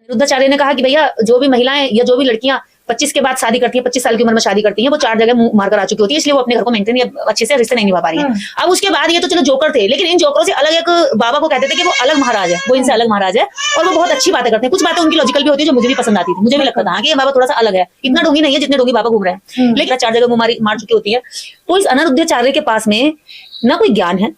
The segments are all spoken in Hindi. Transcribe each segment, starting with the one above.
अनिरुद्धाचार्य ने कहा कि भैया जो भी महिलाएं या जो भी लड़कियां 25 के बाद शादी करती है, 25 साल की उम्र में शादी करती हैं, वो 4 जगह मुंह मारकर आ चुकी होती है, इसलिए वो अपने घर को मेंटेन या अच्छे से रिश्ते नहीं निभा पा रही है। अब उसके बाद ये तो चलो जोकर थे, लेकिन इन जोकरों से अलग एक बाबा को कहते थे कि वो अलग महाराज है, वो इनसे अलग महाराज है और वो बहुत अच्छी बातें करते हैं। कुछ बातें उनकी लॉजिकल भी होती है जो मुझे भी पसंद आती थी, मुझे भी लगता था कि ये बाबा थोड़ा सा अलग है, इतना ढोंगी नहीं है जितने ढोंगी बाबा घूम रहे हैं, लेकिन 4 जगह मुंह मार चुकी होती है। तो इस अनिरुद्धाचार्य के पास में ना कोई ज्ञान है,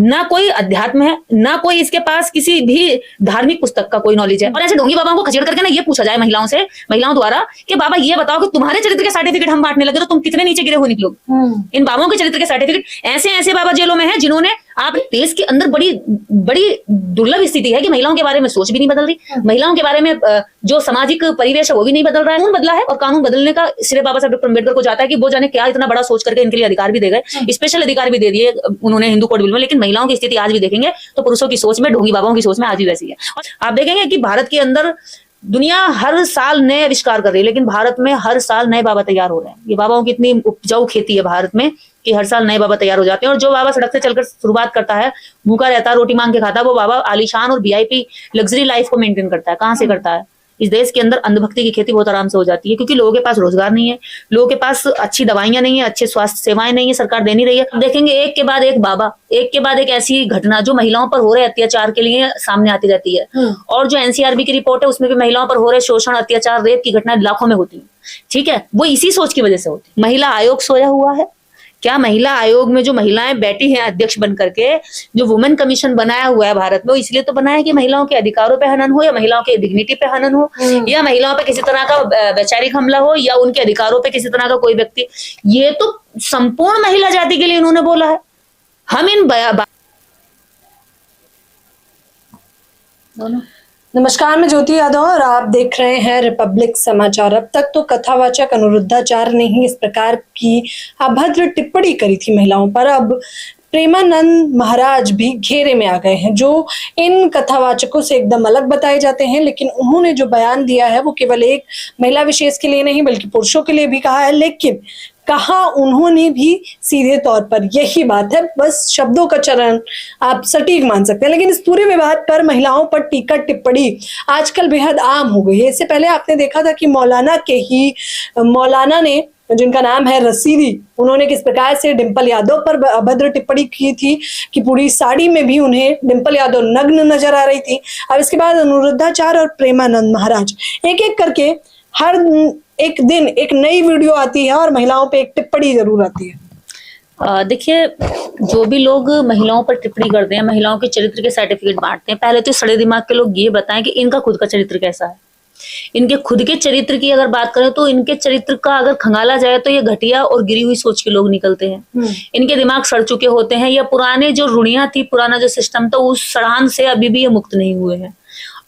ना कोई अध्यात्म है, ना कोई इसके पास किसी भी धार्मिक पुस्तक का कोई नॉलेज है। और ऐसे ढोंगी बाबाओं को खचेड़ करके ना ये पूछा जाए महिलाओं से, महिलाओं द्वारा, कि बाबा ये बताओ कि तुम्हारे चरित्र के सर्टिफिकेट हम बांटने लगे तो तुम कितने नीचे गिरे हो निकलोगे। इन बाबाओं के चरित्र के सर्टिफिकेट ऐसे ऐसे बाबा जेलों में है जिन्होंने, आप देश के अंदर बड़ी बड़ी दुर्लभ स्थिति है कि महिलाओं के बारे में सोच भी नहीं बदल रही, महिलाओं के बारे में जो सामाजिक परिवेश है वो भी नहीं बदल रहा है। कानून बदला है और कानून बदलने का श्रेय बाबा साहब डॉक्टर अम्बेडकर को जाता है कि वो जाने क्या इतना बड़ा सोच करके इनके लिए अधिकार भी दे गए, स्पेशल अधिकार भी दे दिए उन्होंने हिंदू कोड बिल में। लेकिन महिलाओं की स्थिति आज भी देखेंगे तो पुरुषों की सोच में, ढोंगी बाबाओं की सोच में आज भी वैसी है। आप देखेंगे कि भारत के अंदर दुनिया हर साल नए आविष्कार कर रही है, लेकिन भारत में हर साल नए बाबा तैयार हो रहे हैं। ये बाबाओं की इतनी उपजाऊ खेती है भारत में कि हर साल नए बाबा तैयार हो जाते हैं। और जो बाबा सड़क से चलकर शुरुआत करता है, भूखा रहता है, रोटी मांग के खाता है, वो बाबा आलीशान और वीआईपी लग्जरी लाइफ को मेंटेन करता है। कहां से करता है? इस देश के अंदर अंधभक्ति की खेती बहुत आराम से हो जाती है, क्योंकि लोगों के पास रोजगार नहीं है, लोगों के पास अच्छी दवाइयां नहीं है, अच्छे स्वास्थ्य सेवाएं नहीं है, सरकार दे नहीं रही है। देखेंगे एक के बाद एक बाबा, एक के बाद एक ऐसी घटना जो महिलाओं पर हो रहे अत्याचार के लिए सामने आती रहती है। और जो एनसीआरबी की रिपोर्ट है उसमें भी महिलाओं पर हो रहे शोषण, अत्याचार, रेप की घटनाएं लाखों में होती है। ठीक है, वो इसी सोच की वजह से होती है। महिला आयोग सोया हुआ है क्या? महिला आयोग में जो महिलाएं बैठी हैं अध्यक्ष बन करके, जो वुमेन कमीशन बनाया हुआ है भारत में, वो इसलिए तो बनाया कि महिलाओं के अधिकारों पे हनन हो, या महिलाओं के डिग्निटी पे हनन हो, या महिलाओं पे किसी तरह का वैचारिक हमला हो, या उनके अधिकारों पे किसी तरह का कोई व्यक्ति, ये तो संपूर्ण महिला जाति के लिए इन्होंने बोला है। हम इन नमस्कार, मैं ज्योति यादव और आप देख रहे हैं रिपब्लिक समाचार। अब तक तो कथावाचक अनिरुद्धाचार्य ने ही इस प्रकार की अभद्र टिप्पणी करी थी महिलाओं पर, अब प्रेमानंद महाराज भी घेरे में आ गए हैं, जो इन कथावाचकों से एकदम अलग बताए जाते हैं। लेकिन उन्होंने जो बयान दिया है वो केवल एक महिला विशेष के लिए नहीं बल्कि पुरुषों के लिए भी कहा है। लेकिन कहा उन्होंने भी सीधे तौर पर यही बात है, बस शब्दों का चरण आप सटीक मान सकते हैं। लेकिन इस पूरे विवाद पर महिलाओं पर टीका टिप्पणी आजकल बेहद आम हो गई है। इससे पहले आपने देखा था कि मौलाना ने, जिनका नाम है रसीदी, उन्होंने किस प्रकार से डिंपल यादव पर अभद्र टिप्पणी की थी कि पूरी साड़ी में भी उन्हें डिंपल यादव नग्न नजर आ रही थी। अब इसके बाद अनिरुद्धाचार्य और प्रेमानंद महाराज एक एक करके हर एक दिन एक नई वीडियो आती है और महिलाओं पे एक टिप्पणी जरूर आती है। देखिए, जो भी लोग महिलाओं पर टिप्पणी करते हैं, महिलाओं के चरित्र के सर्टिफिकेट बांटते हैं, पहले तो सड़े दिमाग के लोग ये बताएं कि इनका खुद का चरित्र कैसा है। इनके खुद के चरित्र की अगर बात करें तो इनके चरित्र का अगर खंगाला जाए तो ये घटिया और गिरी हुई सोच के लोग निकलते हैं। इनके दिमाग सड़ चुके होते हैं, या पुराने जो रुणिया थी, पुराना जो सिस्टम था, उस सड़ान से अभी भी ये मुक्त नहीं हुए हैं।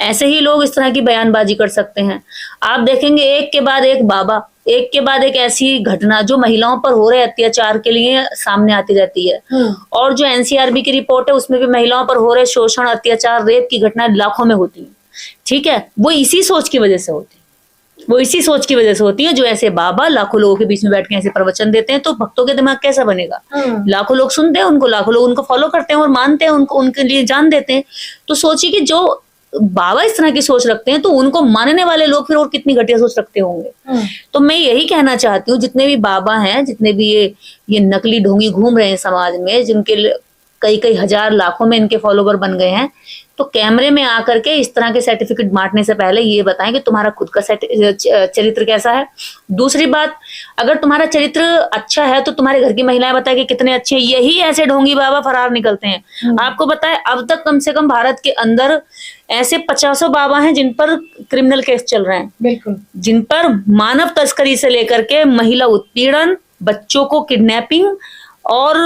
ऐसे ही लोग इस तरह की बयानबाजी कर सकते हैं। आप देखेंगे एक के बाद एक बाबा, एक के बाद एक ऐसी घटना जो महिलाओं पर हो रहे अत्याचार के लिए सामने आती रहती है। और जो एनसीआरबी की रिपोर्ट है उसमें भी महिलाओं पर हो रहे शोषण, अत्याचार, रेप की घटनाएं लाखों में होती है। ठीक है, वो इसी सोच की वजह से होती है, वो इसी सोच की वजह से होती है। जो ऐसे बाबा लाखों लोगों के बीच में बैठ के ऐसे प्रवचन देते हैं, तो भक्तों के दिमाग कैसा बनेगा? लाखों लोग सुनते हैं उनको, लाखों लोग उनको फॉलो करते हैं और मानते हैं उनको, उनके लिए जान देते हैं। तो सोचिए कि जो बाबा इस तरह की सोच रखते हैं तो उनको मानने वाले लोग फिर और कितनी घटिया सोच रखते होंगे। तो मैं यही कहना चाहती हूँ, जितने भी बाबा हैं, जितने भी ये नकली ढोंगी घूम रहे हैं समाज में, जिनके कई कई हजार लाखों में इनके फॉलोवर बन गए हैं, तो कैमरे में आकर के इस तरह के सर्टिफिकेट बांटने से पहले ये बताएं कि तुम्हारा खुद का चरित्र कैसा है। दूसरी बात, अगर तुम्हारा चरित्र अच्छा है तो तुम्हारे घर की महिलाएं बताएं कि कितने अच्छे हैं। यही ऐसे ढोंगी बाबा फरार निकलते हैं। आपको बताएं, अब तक कम से कम भारत के अंदर ऐसे 50 बाबा हैं जिन पर क्रिमिनल केस चल रहे हैं। बिल्कुल, जिन पर मानव तस्करी से लेकर के महिला उत्पीड़न, बच्चों को किडनैपिंग और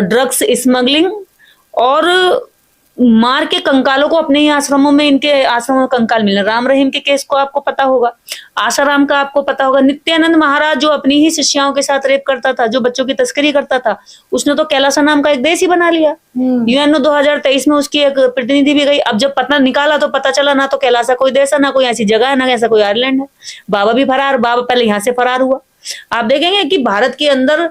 ड्रग्स स्मगलिंग और मार के कंकालों को अपने ही आश्रमों में, इनके आश्रमों में कंकाल मिले। राम रहीम के केस को आपको पता होगा, आसाराम का आपको पता होगा, नित्यानंद महाराज जो अपनी ही शिष्याओं के साथ रेप करता था, जो बच्चों की तस्करी करता था, उसने तो कैलासा नाम का एक देश ही बना लिया। यूएनओ 2023 में उसकी एक प्रतिनिधि भी गई। अब जब पता निकाला तो पता चला ना तो कैलासा कोई देश है, ना कोई ऐसी जगह है, ना ऐसा कोई आयरलैंड है। बाबा भी फरार, बाबा पहले यहाँ से फरार हुआ। आप देखेंगे कि भारत के अंदर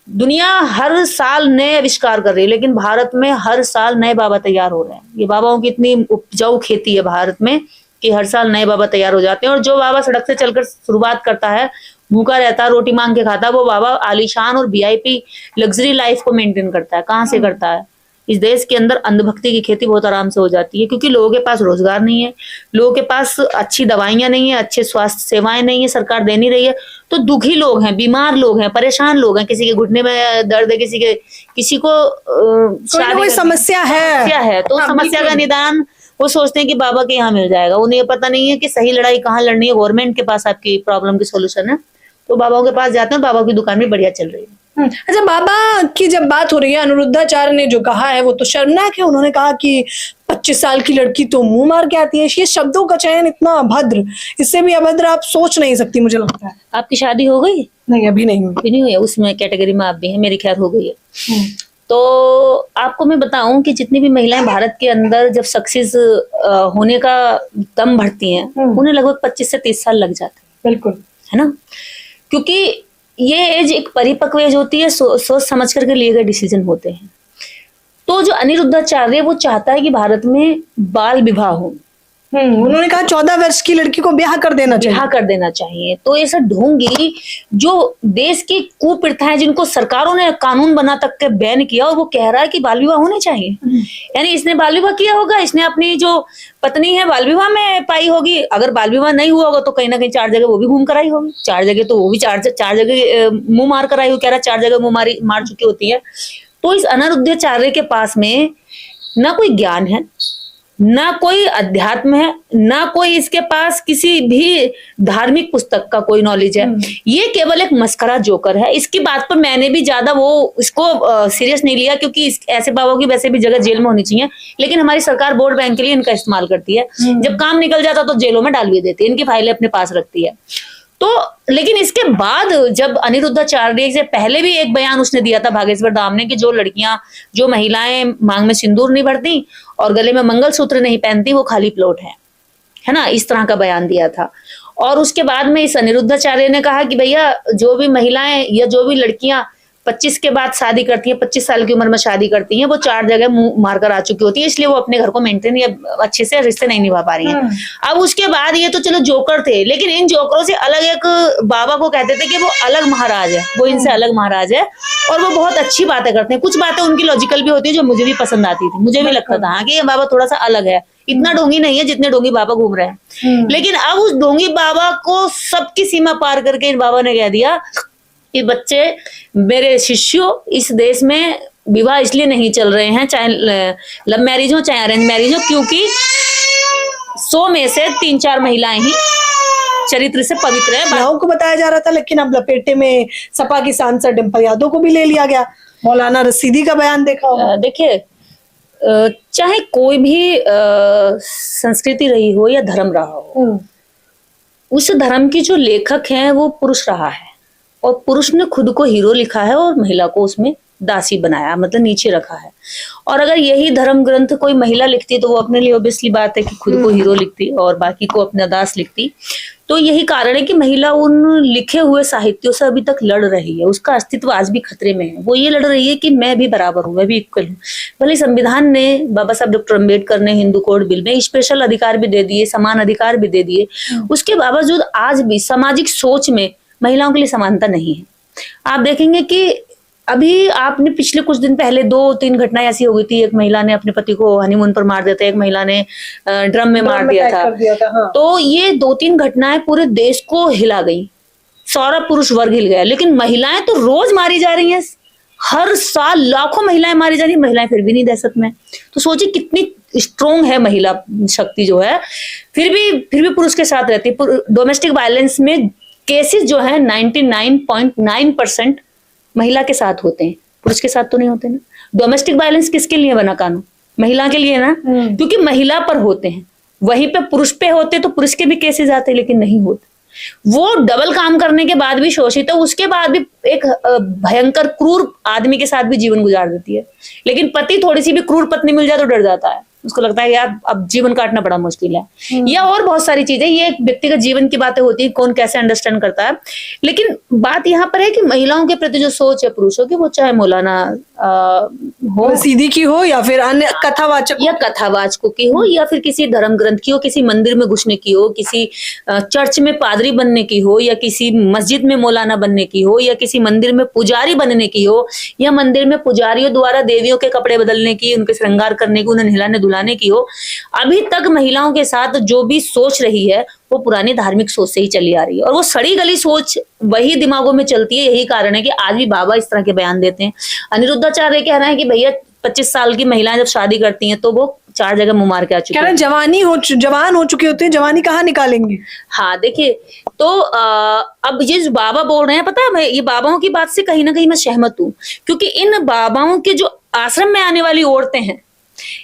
दुनिया हर साल नए आविष्कार कर रही है, लेकिन भारत में हर साल नए बाबा तैयार हो रहे हैं। ये बाबाओं की इतनी उपजाऊ खेती है भारत में कि हर साल नए बाबा तैयार हो जाते हैं, और जो बाबा सड़क से चलकर शुरुआत करता है, भूखा रहता है, रोटी मांग के खाता है, वो बाबा आलीशान और वीआईपी लग्जरी लाइफ को मेंटेन करता है। कहाँ से करता है? इस देश के अंदर अंधभक्ति की खेती बहुत आराम से हो जाती है, क्योंकि लोगों के पास रोजगार नहीं है, लोगों के पास अच्छी दवाइयां नहीं है, अच्छे स्वास्थ्य सेवाएं नहीं है, सरकार दे नहीं रही है, तो दुखी लोग हैं, बीमार लोग हैं, परेशान लोग हैं, किसी के घुटने में दर्द है, किसी को कोई समस्या है, तो समस्या का निदान वो सोचते हैं कि बाबा के यहाँ मिल जाएगा। उन्हें ये पता नहीं है कि सही लड़ाई कहाँ लड़नी है। गवर्नमेंट के पास आपकी प्रॉब्लम की सोल्यूशन है, तो बाबाओं के पास जाते हैं, बाबा की दुकान भी बढ़िया चल रही है। अच्छा, बाबा की जब बात हो रही है, अनिरुद्धाचार्य ने जो कहा है वो तो शर्मनाक है। उन्होंने कहा कि 25 साल की लड़की तो मुंह मार के आती है। ये शब्दों का चयन इतना अभद्र, इससे भी अभद्र आप सोच नहीं सकती, मुझे लगता है। आपकी शादी हो गई? नहीं, अभी नहीं हुई। अभी नहीं हुई है, उसमें कैटेगरी में आप भी हैं, मेरी खैर हो गई है। तो आपको मैं बताऊं कि जितनी भी महिलाएं भारत के अंदर जब सक्सेस होने का दम भरती हैं, उन्हें लगभग 25 से 30 साल लग जाते हैं। बिल्कुल, है ना, क्योंकि ये एज एक परिपक्व एज होती है, सोच समझ करके लिए गए डिसीजन होते हैं। तो जो अनिरुद्धाचार्य वो चाहता है कि भारत में बाल विवाह हो। उन्होंने कहा 14 वर्ष की लड़की को ब्याह कर देना चाहिए। तो ऐसा ढोंगी जो देश की कुप्रथाएं, जिनको सरकारों ने कानून बना तक के बैन किया, और वो कह रहा है कि बाल विवाह होने चाहिए। यानी इसने बाल विवाह किया होगा, इसने अपनी जो पत्नी है बाल विवाह में पाई होगी। अगर बाल विवाह नहीं हुआ होगा तो कहीं ना कहीं 4 जगह वो भी घूम कर आई होगी, 4 जगह तो वो भी चार जगह मुंह मार कर आई हो। कह रहा 4 जगह मुंह मार चुकी होती है। तो इस अनिरुद्धाचार्य के पास में ना कोई ज्ञान है, ना कोई अध्यात्म है, ना कोई इसके पास किसी भी धार्मिक पुस्तक का कोई नॉलेज है। ये केवल एक मस्करा जोकर है। इसकी बात पर मैंने भी ज्यादा इसको सीरियस नहीं लिया, क्योंकि ऐसे बाबा की वैसे भी जगह जेल में होनी चाहिए, लेकिन हमारी सरकार वोट बैंक के लिए इनका इस्तेमाल करती है। जब काम निकल जाता तो जेलों में डाल भी देती है, इनकी फाइलें अपने पास रखती है। तो लेकिन इसके बाद जब अनिरुद्धाचार्य से पहले भी एक बयान उसने दिया था भागेश्वर धाम ने, कि जो महिलाएं मांग में सिंदूर नहीं भरती और गले में मंगलसूत्र नहीं पहनती, वो खाली प्लॉट है ना, इस तरह का बयान दिया था। और उसके बाद में इस अनिरुद्धाचार्य ने कहा कि भैया जो भी महिलाएं या जो भी लड़कियां 25 के बाद शादी करती हैं, 25 साल की उम्र में शादी करती हैं, वो 4 जगह मुंह मारकर आ चुकी होती है, इसलिए वो अपने घर को मेंटेन या अच्छे से रिश्ते नहीं निभा पा रही हैं। अब उसके बाद ये तो चलो जोकर थे, लेकिन इन जोकरों से अलग एक बाबा को कहते थे कि वो अलग महाराज है, वो इनसे अलग महाराज है, और वो बहुत अच्छी बातें करते हैं। कुछ बातें उनकी लॉजिकल भी होती है जो मुझे भी पसंद आती थी। मुझे भी लगता था कि ये बाबा थोड़ा सा अलग है, इतना ढोंगी नहीं है जितने ढोंगी बाबा घूम रहे हैं। लेकिन अब उस ढोंगी बाबा को सबकी सीमा पार करके इन बाबा ने कह दिया कि बच्चे मेरे शिष्यों, इस देश में विवाह इसलिए नहीं चल रहे हैं, चाहे लव मैरिज हो चाहे अरेंज मैरिज हो, क्योंकि 100 में से 3-4 महिलाएं ही चरित्र से पवित्र है। महिलाओं को बताया जा रहा था, लेकिन अब लपेटे में सपा की सांसद डिंपल यादव को भी ले लिया गया। मौलाना रशीदी का बयान देखा होगा। देखिए, चाहे कोई भी संस्कृति रही हो या धर्म रहा हो, उस धर्म की जो लेखक है वो पुरुष रहा है, और पुरुष ने खुद को हीरो लिखा है और महिला को उसमें दासी बनाया, मतलब नीचे रखा है। और अगर यही धर्म ग्रंथ कोई महिला लिखती तो वो अपने लिए ऑब्वियसली बात है कि खुद को हीरो लिखती और बाकी को अपना दास लिखती। तो यही कारण है कि महिला उन लिखे हुए साहित्यों से अभी तक लड़ रही है, उसका अस्तित्व आज भी खतरे में है। वो ये लड़ रही है कि मैं भी बराबर हूँ, मैं भी इक्वल हूँ। भले संविधान ने, बाबा साहब डॉक्टर अम्बेडकर ने हिंदू कोड बिल में स्पेशल अधिकार भी दे दिए, समान अधिकार भी दे दिए, उसके बावजूद आज भी सामाजिक सोच में महिलाओं के लिए समानता नहीं है। आप देखेंगे कि अभी आपने पिछले कुछ दिन पहले 2-3 घटनाएं ऐसी हो गई थी। एक महिला ने अपने पति को हनीमून पर मार दिया था, एक महिला ने ड्रम में मार दिया था। हाँ। तो ये 2-3 घटनाएं पूरे देश को हिला गई, सारा पुरुष वर्ग हिल गया। लेकिन महिलाएं तो रोज मारी जा रही हैं, हर साल लाखों महिलाएं मारी जा रही हैं, महिलाएं फिर भी नहीं दहशत में। तो सोचिए कितनी स्ट्रोंग है महिला शक्ति जो है, फिर भी पुरुष के साथ रहती है। डोमेस्टिक वायलेंस में केसेस जो है 99.9% महिला के साथ होते हैं, पुरुष के साथ तो नहीं होते ना। डोमेस्टिक वायलेंस किसके लिए बना कानून? महिला के लिए ना, क्योंकि महिला पर होते हैं। वहीं पे पुरुष पे होते तो पुरुष के भी केसेस आते, लेकिन नहीं होते। वो डबल काम करने के बाद भी शोषित है, उसके बाद भी एक भयंकर क्रूर आदमी के साथ भी जीवन गुजार देती है। लेकिन पति थोड़ी सी भी क्रूर पत्नी मिल जाए तो डर जाता है, उसको लगता है यार अब जीवन काटना बड़ा मुश्किल है। या और बहुत सारी चीजें, ये एक व्यक्तिगत जीवन की बातें होती है, कौन कैसे अंडरस्टैंड करता है। लेकिन बात यहाँ पर है कि महिलाओं के प्रति जो सोच है पुरुषों की, वो चाहे मौलाना हो, सीधी की हो या फिर अन्य कथावाचक या कथावाचकों की हो, या फिर किसी धर्म ग्रंथ की हो, किसी मंदिर में घुसने की हो, किसी चर्च में पादरी बनने की हो, या किसी मस्जिद में मौलाना बनने की हो, या किसी मंदिर में पुजारी बनने की हो, या मंदिर में पुजारियों द्वारा देवियों के कपड़े बदलने की, उनके श्रृंगार करने की, उन्हें नहलाने धुलाने की हो। अभी तक महिलाओं के साथ जो भी सोच रही है वो पुरानी धार्मिक सोच से ही चली आ रही है, और वो सड़ी गली सोच वही दिमागों में चलती है। यही कारण है कि आज भी बाबा इस तरह के बयान देते हैं। अनिरुद्धाचार्य कह रहे हैं कि भैया 25 साल की महिलाएं जब शादी करती हैं तो वो 4 जगह मुंह मार के आ चुकी है। जवान हो चुके होते हैं, जवानी कहाँ निकालेंगे। हाँ देखिए, तो अब ये जो बाबा बोल रहे हैं, पता है मैं ये बाबाओं की बात से कहीं ना कहीं मैं सहमत हूँ, क्योंकि इन बाबाओं के जो आश्रम में आने वाली औरतें हैं,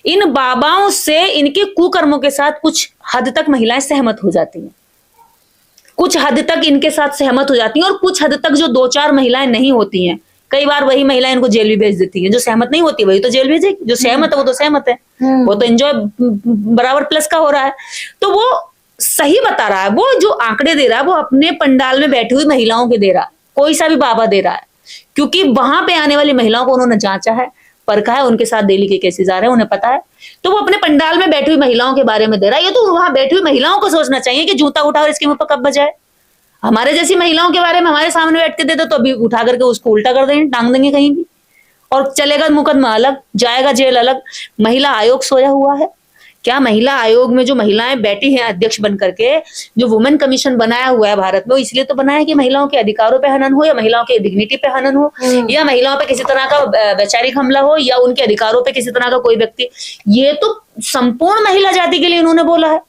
इन बाबाओं से इनके कुकर्मों के साथ कुछ हद तक महिलाएं सहमत हो जाती हैं, कुछ हद तक इनके साथ सहमत हो जाती हैं, और कुछ हद तक जो 2-4 महिलाएं नहीं होती हैं, कई बार वही महिलाएं इनको जेल भी भेज देती हैं। जो सहमत नहीं होती वही तो जेल भेजेगी, जो सहमत है वो तो सहमत है, वो तो एंजॉय बराबर प्लस का हो रहा है। तो वो सही बता रहा है, वो जो आंकड़े दे रहा है वो अपने पंडाल में बैठी हुई महिलाओं के दे रहा है, कोई सा भी बाबा दे रहा है, क्योंकि वहां पे आने वाली महिलाओं को उन्होंने जांचा है, परखा है, उनके साथ डेली के केसेस आ रहे हैं, उन्हें पता है। तो वो अपने पंडाल में बैठी हुई महिलाओं के बारे में दे रहा है। ये तो वहां बैठी हुई महिलाओं को सोचना चाहिए कि जूता उठा और इसके मुंह पर कब बजाए। हमारे जैसी महिलाओं के बारे में हमारे सामने बैठ के दे दो तो अभी उठा करके उसको उल्टा कर देंगे, टांग देंगे कहीं भी, और चलेगा मुकदमा अलग, जाएगा जेल अलग। महिला आयोग सोया हुआ है क्या? महिला आयोग में जो महिलाएं बैठी हैं अध्यक्ष बन करके, जो वुमेन कमीशन बनाया हुआ है भारत में, वो इसलिए तो बनाया कि महिलाओं के अधिकारों पे हनन हो, या महिलाओं के डिग्निटी पे हनन हो, या महिलाओं पे किसी तरह का वैचारिक हमला हो, या उनके अधिकारों पे किसी तरह का कोई व्यक्ति। ये तो संपूर्ण महिला जाति के लिए इन्होंने बोला है।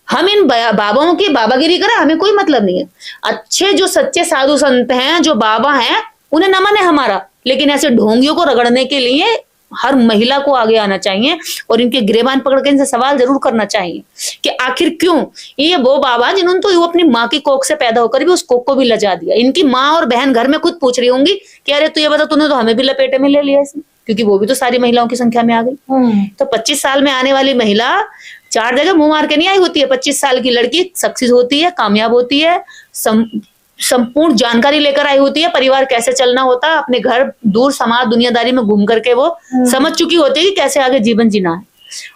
हम इन बाबाओं की बाबागिरी करें, हमें कोई मतलब नहीं है। अच्छे जो सच्चे साधु संत हैं, जो बाबा हैं, उन्हें नमन है हमारा, लेकिन ऐसे ढोंगियों को रगड़ने के लिए हर महिला को आगे आना चाहिए, और इनके गिरेबान पकड़ के इनसे सवाल जरूर करना चाहिए कि आखिर क्यों ये वो बाबा जिन्होंने तो वो अपनी माँ की कोख से पैदा होकर भी उस कोख को भी लजा दिया। इनकी माँ और बहन घर में खुद पूछ रही होंगी कि अरे तू ये बता, तूने तो हमें भी लपेटे में ले लिया इसमें, क्योंकि वो भी तो सारी महिलाओं की संख्या में आ गई। तो 25 साल में आने वाली महिला 4 जगह मुंह मार के नहीं आई होती है। 25 साल की लड़की सक्सेस होती है, कामयाब होती है, संपूर्ण जानकारी लेकर आई होती है, परिवार कैसे चलना होता है, अपने घर दूर समाज दुनियादारी में घूम करके वो समझ चुकी होती है कि कैसे आगे जीवन जीना है।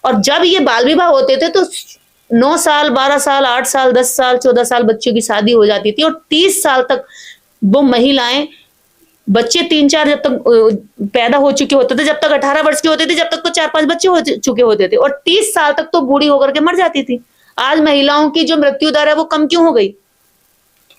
और जब ये बाल विवाह होते थे तो 9 साल, 12 साल, 8 साल, 10 साल, 14 साल बच्चों की शादी हो जाती थी, और 30 साल तक वो महिलाएं, बच्चे 3-4 जब तक पैदा हो चुके होते थे, जब तक 18 वर्ष के होते थे, जब तक तो 4-5 बच्चे हो चुके होते थे, और 30 साल तक तो बूढ़ी होकर के मर जाती थी। आज महिलाओं की जो मृत्यु दर है वो कम क्यों हो गई?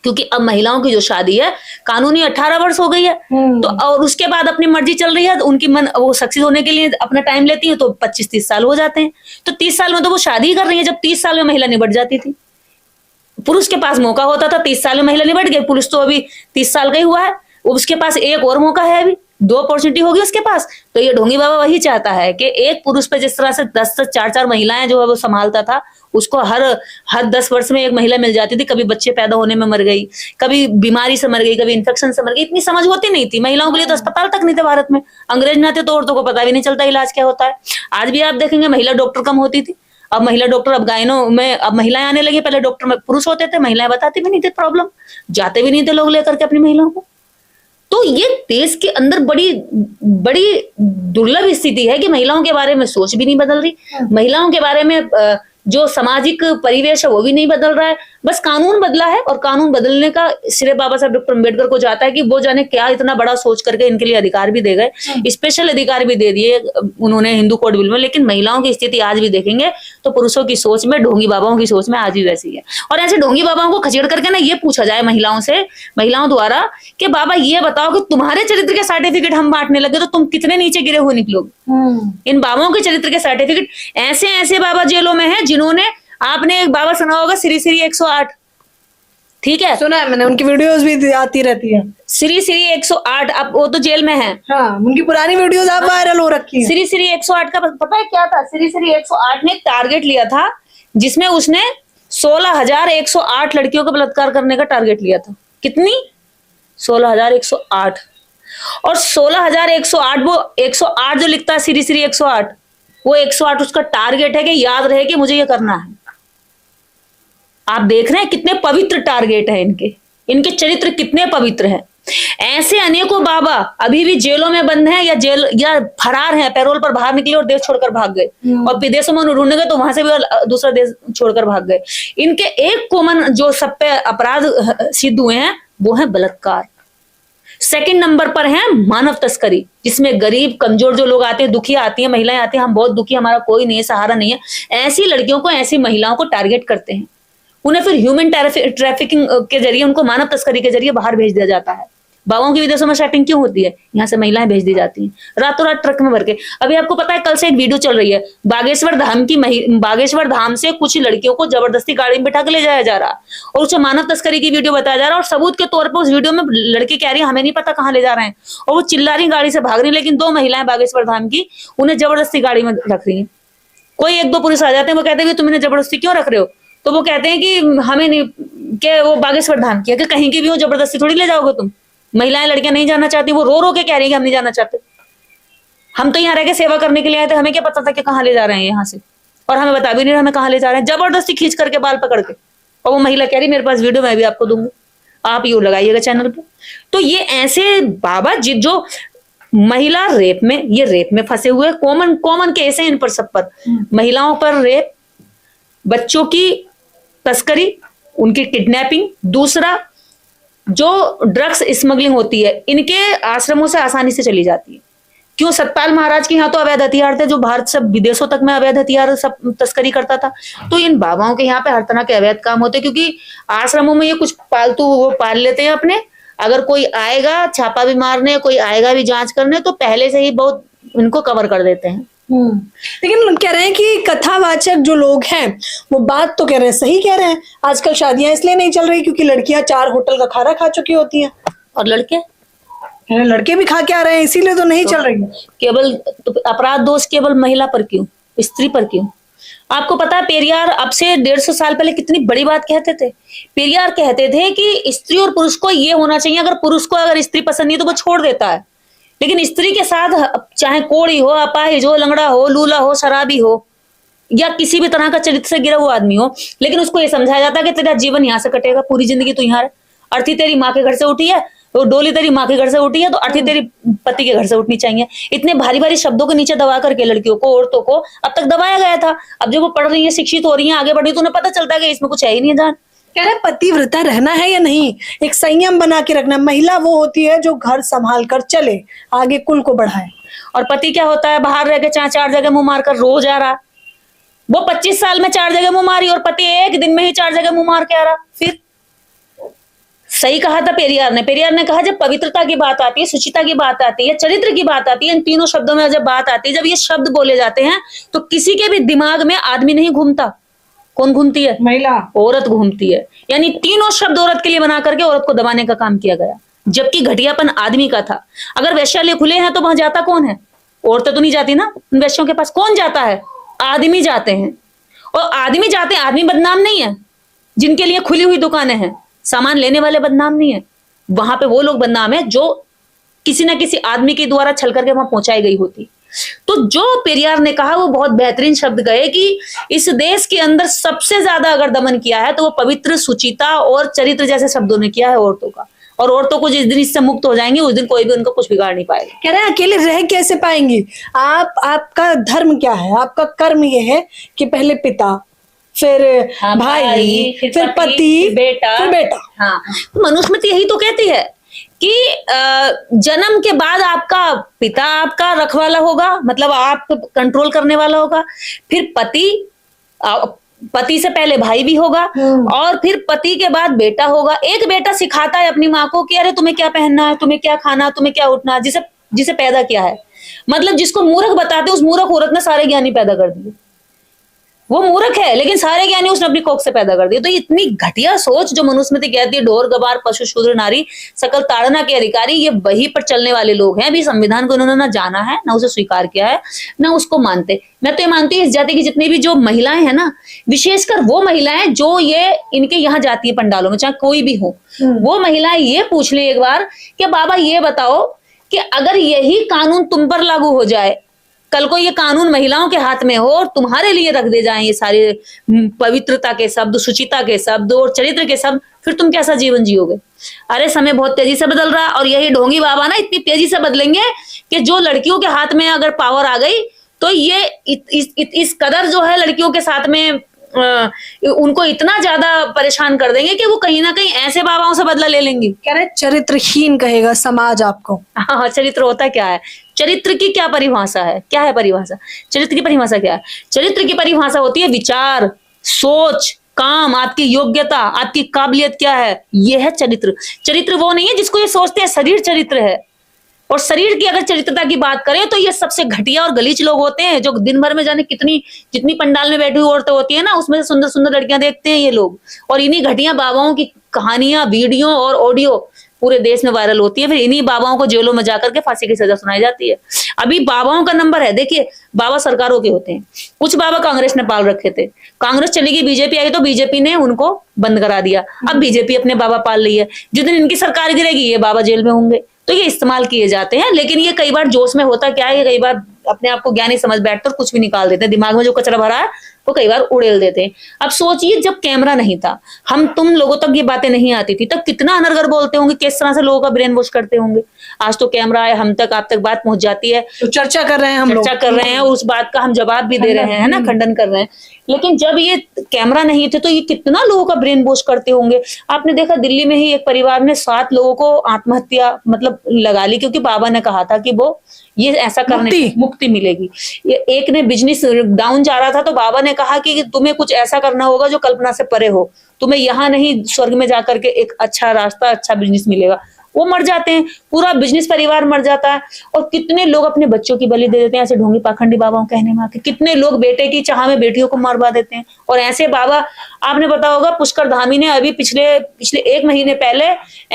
क्योंकि अब महिलाओं की जो शादी है कानूनी 18 वर्ष हो गई है, तो और उसके बाद अपनी मर्जी चल रही है, तो उनकी मन वो सक्सेस होने के लिए अपना टाइम लेती है, तो 25-30 साल हो जाते हैं। तो 30 साल में तो वो शादी ही कर रही है, जब 30 साल में महिला निबट जाती थी। पुरुष के पास मौका होता था, 30 साल में महिला निबट गई, पुरुष तो अभी 30 साल का ही हुआ है, उसके पास एक और मौका है, अभी 2 अपॉर्चुनिटी होगी उसके पास। तो ये ढोंगी बाबा वही चाहता है कि एक पुरुष पे जिस तरह से 10 से 4-4 महिलाएं जो है वो संभालता था, उसको हर 10 वर्ष में एक महिला मिल जाती थी। कभी बच्चे पैदा होने में मर गई, कभी बीमारी से मर गई, कभी इन्फेक्शन से मर गई, इतनी समझ होती नहीं थी। महिलाओं के लिए तो अस्पताल तक नहीं थे भारत में, अंग्रेज ना थे तो औरतों को पता भी नहीं चलता इलाज क्या होता है। आज भी आप देखेंगे महिला डॉक्टर कम होती थी, अब महिला डॉक्टर, अब गायनों में अब महिलाएं आने लगी। पहले डॉक्टर में पुरुष होते थे, महिलाएं बताती भी नहीं थे प्रॉब्लम, जाते भी नहीं थे लोग लेकर के अपनी महिलाओं को। तो ये देश के अंदर बड़ी बड़ी दुर्लभ स्थिति है कि महिलाओं के बारे में सोच भी नहीं बदल रही, महिलाओं के बारे में जो सामाजिक परिवेश है वो भी नहीं बदल रहा है। बस कानून बदला है, और कानून बदलने का श्रेय बाबा साहब डॉक्टर अम्बेडकर को जाता है कि वो जाने क्या इतना बड़ा सोच करके इनके लिए अधिकार भी दे गए, स्पेशल अधिकार भी दे दिए उन्होंने हिंदू कोड बिल में। लेकिन महिलाओं की स्थिति आज भी देखेंगे तो पुरुषों की सोच में, ढोंगी बाबाओं की सोच में आज भी वैसी है। और ऐसे ढोंगी बाबाओं को खचेड़ करके ना ये पूछा जाए महिलाओं से, महिलाओं द्वारा, कि बाबा ये बताओ कि तुम्हारे चरित्र के सर्टिफिकेट हम बांटने लगे तो तुम कितने नीचे गिरे हुए निकलोगे। इन बाबाओं के चरित्र के सर्टिफिकेट, ऐसे ऐसे बाबा जेलों में है जिन्होंने, आपने एक बाबा सुना होगा श्री श्री 108, ठीक है, सुना है मैंने, उनकी वीडियोस भी आती रहती है। श्री श्री 108, अब वो तो जेल में है। हाँ, उनकी पुरानी वीडियोस आप वायरल हो रखी है। श्री श्री 108 का पता है क्या था? श्री श्री 108 ने टारगेट लिया था जिसमें उसने 16,108 लड़कियों का बलात्कार करने का टारगेट लिया था। कितनी? 16,108। और 16,108, वो 108 जो लिखता है श्री श्री 108, वो 108 उसका टारगेट है कि याद रहे कि मुझे ये करना है। आप देख रहे हैं कितने पवित्र टारगेट है इनके चरित्र कितने पवित्र हैं। ऐसे अनेकों बाबा अभी भी जेलों में बंद हैं या फरार हैं, पैरोल पर बाहर निकले और देश छोड़कर भाग गए, और विदेशों में ढूंढ गए तो वहां से भी दूसरा देश छोड़कर भाग गए। इनके एक कॉमन जो सब पे अपराध सिद्ध हुए हैं वो है बलात्कार। सेकंड नंबर पर है मानव तस्करी, जिसमें गरीब कमजोर जो लोग आते हैं, दुखी आती हैं, महिलाएं आती हैं, हम बहुत दुखी, हमारा कोई नहीं है, सहारा नहीं है, ऐसी लड़कियों को, ऐसी महिलाओं को टारगेट करते हैं। उन्हें फिर ह्यूमन ट्रैफिकिंग के जरिए, उनको मानव तस्करी के जरिए बाहर भेज दिया जाता है। बाबाओं की विदेशों में शॉपिंग क्यों होती है? यहाँ से महिलाएं भेज दी जाती हैं रातों रात ट्रक में भर के। अभी आपको पता है कल से एक वीडियो चल रही है, बागेश्वर धाम से कुछ लड़कियों को जबरदस्ती गाड़ी में बिठा के ले जाया जा रहा और उसे मानव तस्करी की वीडियो बताया जा रहा है, और सबूत के तौर पर उस वीडियो में लड़की कह रही है हमें नहीं पता कहाँ ले जा रहे हैं, और वो चिल्ला रही गाड़ी से भाग रही, लेकिन दो महिलाएं बागेश्वर धाम की उन्हें जबरदस्ती गाड़ी में रख रही है। कोई एक दो पुलिस आ जाते हैं, वो कहते हैं तुम इन्हें जबरदस्ती क्यों रख रहे हो? तो वो कहते हैं कि हमें नहीं, कि वो बागेश्वर धाम की है, कि कहीं की भी हो जबरदस्ती थोड़ी ले जाओगे तुम। महिलाएं लड़कियां नहीं जाना चाहती, वो रो रो के कह रही है कि हम नहीं जाना चाहते, हम तो यहाँ रह के सेवा करने के लिए आए थे, हमें क्या पता था कि कहाँ ले जा रहे हैं यहाँ से, और हमें बता भी नहीं रहे हमें कहाँ ले जा रहे हैं, जबरदस्ती खींच करके बाल पकड़ के। और वो महिला कह रही मेरे पास वीडियो मैं भी आपको दूंगी, आप यू लगाइएगा चैनल पे। तो ये ऐसे बाबा जो महिला रेप में, ये रेप में फंसे हुए कॉमन केस है इन पर, सब पर, महिलाओं पर रेप, बच्चों की तस्करी, उनकी किडनैपिंग, दूसरा जो ड्रग्स स्मगलिंग होती है, इनके आश्रमों से आसानी से चली जाती है। क्यों? सतपाल महाराज के यहाँ तो अवैध हथियार थे, जो भारत से विदेशों तक में अवैध हथियार सब तस्करी करता था। तो इन बाबाओं के यहाँ पे हर तरह के अवैध काम होते, क्योंकि आश्रमों में ये कुछ पालतू वो पाल लेते हैं अपने, अगर कोई आएगा छापा भी मारने, कोई आएगा भी जांच करने, तो पहले से ही बहुत इनको कवर कर देते हैं। लेकिन कह रहे हैं कि कथावाचक जो लोग हैं वो बात तो कह रहे हैं, सही कह रहे हैं, आजकल शादियां इसलिए नहीं चल रही क्योंकि लड़कियां 4 होटल का खाना खा चुकी होती हैं, और लड़के भी खा के आ रहे हैं, इसीलिए तो नहीं चल रही है। केवल अपराध दोष केवल महिला पर क्यों, स्त्री पर क्यों? आपको पता है पेरियार अब से 150 साल पहले कितनी बड़ी बात कहते थे। पेरियार कहते थे कि स्त्री और पुरुष को ये होना चाहिए, अगर पुरुष को अगर स्त्री पसंद नहीं तो वो छोड़ देता है, लेकिन स्त्री के साथ चाहे कोड़ी हो, अपाहिज हो, लंगड़ा हो, लूला हो, शराबी हो, या किसी भी तरह का चरित्र से गिरा हुआ आदमी हो, लेकिन उसको ये समझाया जाता है कि तेरा जीवन यहाँ से कटेगा, पूरी जिंदगी तू यहाँ है। अर्थी तेरी माँ के घर से उठी है, तो डोली तेरी माँ के घर से उठी है, तो अर्थी तेरी पति के घर से उठनी चाहिए। इतने भारी भारी शब्दों के नीचे दबा करके लड़कियों को, औरतों को अब तक दबाया गया था। अब जब वो पढ़ रही है, शिक्षित हो रही है, आगे बढ़ रही है, तो उन्हें पता चलता है कि इसमें कुछ है ही नहीं। जान कह रहे पतिव्रता रहना है या नहीं, एक संयम बना के रखना। महिला वो होती है जो घर संभाल कर चले, आगे कुल को बढ़ाए, और पति क्या होता है, बाहर रह के 4 जगह मुंह मार कर रोज आ रहा। वो 25 साल में 4 जगह मुंह मारी, और पति एक दिन में ही 4 जगह मुंह मार के आ रहा। फिर सही कहा था पेरियार ने कहा जब पवित्रता की बात आती है, शुचिता की बात आती है, चरित्र की बात आती है, इन तीनों शब्दों में जब बात आती है, जब ये शब्द बोले जाते हैं, तो किसी के भी दिमाग में आदमी नहीं घूमता। कौन घूमती है? महिला, औरत घूमती है। यानी तीनों शब्द औरत के लिए बना करके औरत को दबाने का काम किया गया, जबकि घटियापन आदमी का था। अगर वैश्यालय खुले हैं तो वहां जाता कौन है? औरतें तो नहीं जाती ना, उन वैश्यों के पास कौन जाता है? आदमी जाते हैं। और आदमी जाते हैं, आदमी बदनाम नहीं है। जिनके लिए खुली हुई दुकानें हैं, सामान लेने वाले बदनाम नहीं है, वहां पे वो लोग बदनाम है जो किसी ना किसी आदमी के द्वारा छल करके वहां पहुंचाई गई होती। तो जो पेरियार ने कहा वो बहुत बेहतरीन शब्द गए कि इस देश के अंदर सबसे ज्यादा अगर दमन किया है तो वो पवित्र, सुचिता और चरित्र जैसे शब्दों ने किया है औरतों का। और औरतों को जिस दिन इससे मुक्त हो जाएंगे उस दिन कोई भी उनको कुछ बिगाड़ नहीं पाएगा। कह रहे हैं अकेले रह कैसे पाएंगी आपका धर्म क्या है? आपका कर्म ये है कि पहले पिता, फिर भाई, फिर पति, फिर बेटा। हाँ, तो मनुस्मृति यही तो कहती है कि जन्म के बाद आपका पिता आपका रखवाला होगा, मतलब आप कंट्रोल करने वाला होगा, फिर पति से पहले भाई भी होगा, और फिर पति के बाद बेटा होगा। एक बेटा सिखाता है अपनी माँ को कि अरे तुम्हें क्या पहनना है, तुम्हें क्या खाना, तुम्हें क्या उठना, जिसे पैदा किया है। मतलब जिसको मूर्ख बताते उस मूर्ख औरत ने सारे ज्ञानी पैदा कर दिए। वो मूर्ख है लेकिन सारे ज्ञानी उसने अपनी कोख से पैदा कर दिए। तो इतनी घटिया सोच जो मनुस्मृति कहती है, ढोर गवार पशु शूद्र नारी सकल ताड़ना के अधिकारी, ये वही पर चलने वाले लोग हैं। अभी संविधान को उन्होंने ना जाना है, ना उसे स्वीकार किया है, ना उसको मानते। मैं तो ये मानती हूँ इस जाति की जितनी भी जो महिलाएं हैं ना, विशेषकर वो महिलाएं जो ये इनके यहाँ जाती है पंडालों में, चाहे कोई भी हो, वो महिलाएं ये पूछ ले एक बार कि बाबा ये बताओ कि अगर यही कानून तुम पर लागू हो जाए, कल को ये कानून महिलाओं के हाथ में हो और तुम्हारे लिए रख दे जाएं ये सारे पवित्रता के शब्द, शुचिता के शब्द और चरित्र के शब्द, फिर तुम कैसा जीवन जियोगे? अरे समय बहुत तेजी से बदल रहा है और यही ढोंगी बाबा ना इतनी तेजी से बदलेंगे कि जो लड़कियों के हाथ में अगर पावर आ गई तो ये इस कदर जो है लड़कियों के साथ में उनको इतना ज्यादा परेशान कर देंगे कि वो कहीं ना कहीं ऐसे बाबाओं से बदला ले लेंगी। कह रहे चरित्रहीन कहेगा समाज आपको। हाँ, चरित्र होता क्या है? चरित्र की क्या परिभाषा है? क्या है परिभाषा? चरित्र की परिभाषा क्या है? चरित्र की परिभाषा होती है विचार, सोच, काम, आपकी योग्यता, आपकी काबिलियत क्या है, यह है चरित्र। चरित्र वो नहीं है जिसको ये सोचते हैं शरीर चरित्र है। और शरीर की अगर चरित्रता की बात करें तो ये सबसे घटिया और गलीच लोग होते हैं, जो दिन भर में जाने जितनी पंडाल में बैठी हुई औरतें होती है ना, उसमें से सुंदर सुंदर लड़कियां देखते हैं ये लोग। और इन्हीं घटिया बाबाओं की कहानियां, वीडियो और ऑडियो पूरे देश में वायरल होती है। फिर इन्हीं बाबाओं को जेलों में जाकर के फांसी की सजा सुनाई जाती है। अभी बाबाओं का नंबर है। देखिए, बाबा सरकारों के होते हैं। कुछ बाबा कांग्रेस ने पाल रखे थे, कांग्रेस चली गई, बीजेपी आई तो बीजेपी ने उनको बंद करा दिया। अब बीजेपी अपने बाबा पाल रही है। जिस दिन इनकी सरकार गिरेगी ये बाबा जेल में होंगे। तो ये इस्तेमाल किए जाते हैं, लेकिन ये कई बार जोश में होता क्या है, कई बार अपने आप को ज्ञानी समझ बैठकर कुछ भी निकाल देते हैं। दिमाग में जो कचरा भरा है वो कई बार उड़ेल देते हैं। अब सोचिए, जब कैमरा नहीं था, तुम लोगों तक ये बातें नहीं आती थी, तब कितना अनर्गल बोलते होंगे, किस तरह से लोगों का ब्रेन वॉश करते होंगे। आज तो कैमरा है, हम तक, आप तक बात पहुंच जाती है, तो चर्चा कर रहे हैं, हम चर्चा कर रहे हैं, उस बात का हम जवाब भी दे रहे हैं, है ना, खंडन कर रहे हैं। लेकिन जब ये कैमरा नहीं थे तो ये कितना लोगों का ब्रेन वॉश करते होंगे। आपने देखा, दिल्ली में ही एक परिवार ने 7 लोगों को आत्महत्या मतलब लगा ली, क्योंकि बाबा ने कहा था कि वो ये ऐसा करने मुक्ति मिलेगी। ये एक ने बिजनेस डाउन जा रहा था तो बाबा ने कहा कि तुम्हें कुछ ऐसा करना होगा जो कल्पना से परे हो, तुम्हें यहाँ नहीं स्वर्ग में जाकर के एक अच्छा रास्ता, अच्छा बिजनेस मिलेगा। वो मर जाते हैं, पूरा बिजनेस परिवार मर जाता है। और कितने लोग अपने बच्चों की बलि दे देते हैं ऐसे ढोंगी पाखंडी बाबाओं कहने में आके। कितने लोग बेटे की चाह में बेटियों को मारवा देते हैं। और ऐसे बाबा, आपने पता होगा, पुष्कर धामी ने अभी पिछले 1 महीने पहले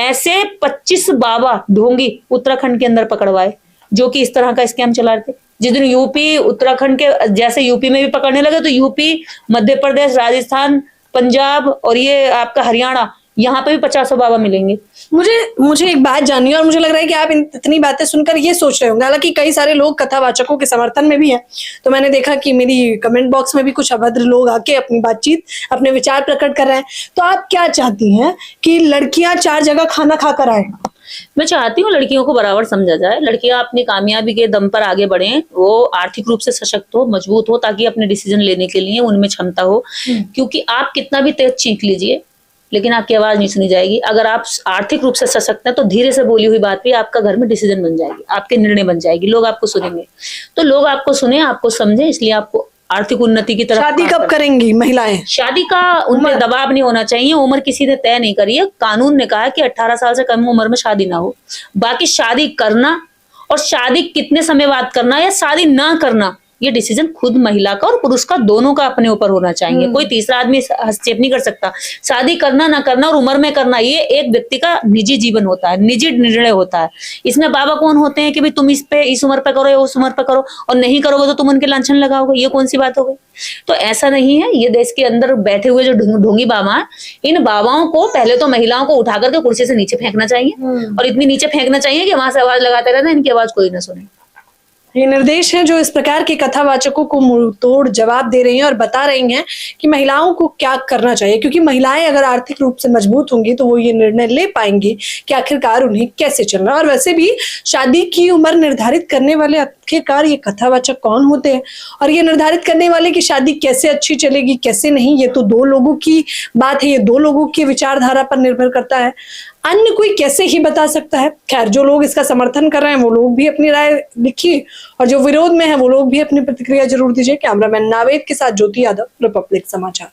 ऐसे 25 बाबा ढोंगी उत्तराखंड के अंदर पकड़वाए, जो कि इस तरह का स्कैम चला रहे थे। जिस दिन यूपी उत्तराखंड के जैसे यूपी में भी पकड़ने लगे तो यूपी, मध्य प्रदेश, राजस्थान, पंजाब और ये आपका हरियाणा, यहाँ पे भी 50 बाबा मिलेंगे। मुझे एक बात जाननी है, और मुझे लग रहा है कि आप इतनी बातें सुनकर ये सोच रहे होंगे, हालांकि कई सारे लोग कथावाचकों के समर्थन में भी हैं। तो मैंने देखा कि मेरी कमेंट बॉक्स में भी कुछ अभद्र लोग आके अपनी बातचीत, अपने विचार प्रकट कर रहे हैं। तो आप क्या चाहती हैं कि लड़कियां 4 जगह खाना खाकर आए? मैं चाहती हूँ लड़कियों को बराबर समझा जाए। लड़कियां अपनी कामयाबी के दम पर आगे बढ़ें, वो आर्थिक रूप से सशक्त हो, मजबूत हो, ताकि अपने डिसीजन लेने के लिए उनमें क्षमता हो। क्योंकि आप कितना भी तेज चीख लीजिए, लेकिन आपकी आवाज नहीं सुनी जाएगी। अगर आप आर्थिक रूप से सशक्त हैं तो धीरे से बोली हुई बात भी आपका घर में डिसीजन बन जाएगी, आपके निर्णय बन जाएगी, लोग आपको सुनेंगे। तो लोग आपको सुने, आपको समझे, इसलिए आपको आर्थिक उन्नति की तरफ। शादी कब करेंगी महिलाएं? शादी का उन पर दबाव नहीं होना चाहिए। उम्र किसी ने तय नहीं करी है। कानून ने कहा कि 18 साल से कम उम्र में शादी ना हो। बाकी शादी करना और शादी कितने समय बाद करना या शादी ना करना, ये डिसीजन खुद महिला का और पुरुष का, दोनों का अपने ऊपर होना चाहिए। कोई तीसरा आदमी हस्तक्षेप नहीं कर सकता। शादी करना ना करना और उम्र में करना, ये एक व्यक्ति का निजी जीवन होता है, निजी निर्णय होता है। इसमें बाबा कौन होते हैं कि भाई तुम इस उम्र पे करो या उस उम्र पे करो, और नहीं करोगे तो तुम उनके लांछन लगाओगे? ये कौन सी बात हो गई? तो ऐसा नहीं है। ये देश के अंदर बैठे हुए जो ढोंगी बाबा हैं, इन बाबाओं को पहले तो महिलाओं को उठा करके कुर्सी से नीचे फेंकना चाहिए, और इतनी नीचे फेंकना चाहिए कि वहां से आवाज लगाते रहना, इनकी आवाज कोई ना सुने। ये निर्देश हैं जो इस प्रकार के कथावाचकों को मुंहतोड़ जवाब दे रही हैं और बता रही हैं कि महिलाओं को क्या करना चाहिए। क्योंकि महिलाएं अगर आर्थिक रूप से मजबूत होंगी तो वो ये निर्णय ले पाएंगी कि आखिरकार उन्हें कैसे चलना। और वैसे भी शादी की उम्र निर्धारित करने वाले आखिरकार ये कथावाचक कौन होते हैं, और ये निर्धारित करने वाले की शादी कैसे अच्छी चलेगी कैसे नहीं, ये तो 2 लोगों की बात है, ये 2 लोगों की विचारधारा पर निर्भर करता है। अन्य कोई कैसे ही बता सकता है। खैर, जो लोग इसका समर्थन कर रहे हैं वो लोग भी अपनी राय लिखिए, और जो विरोध में है वो लोग भी अपनी प्रतिक्रिया जरूर दीजिए। कैमरामैन नावेद के साथ ज्योति यादव, रिपब्लिक समाचार।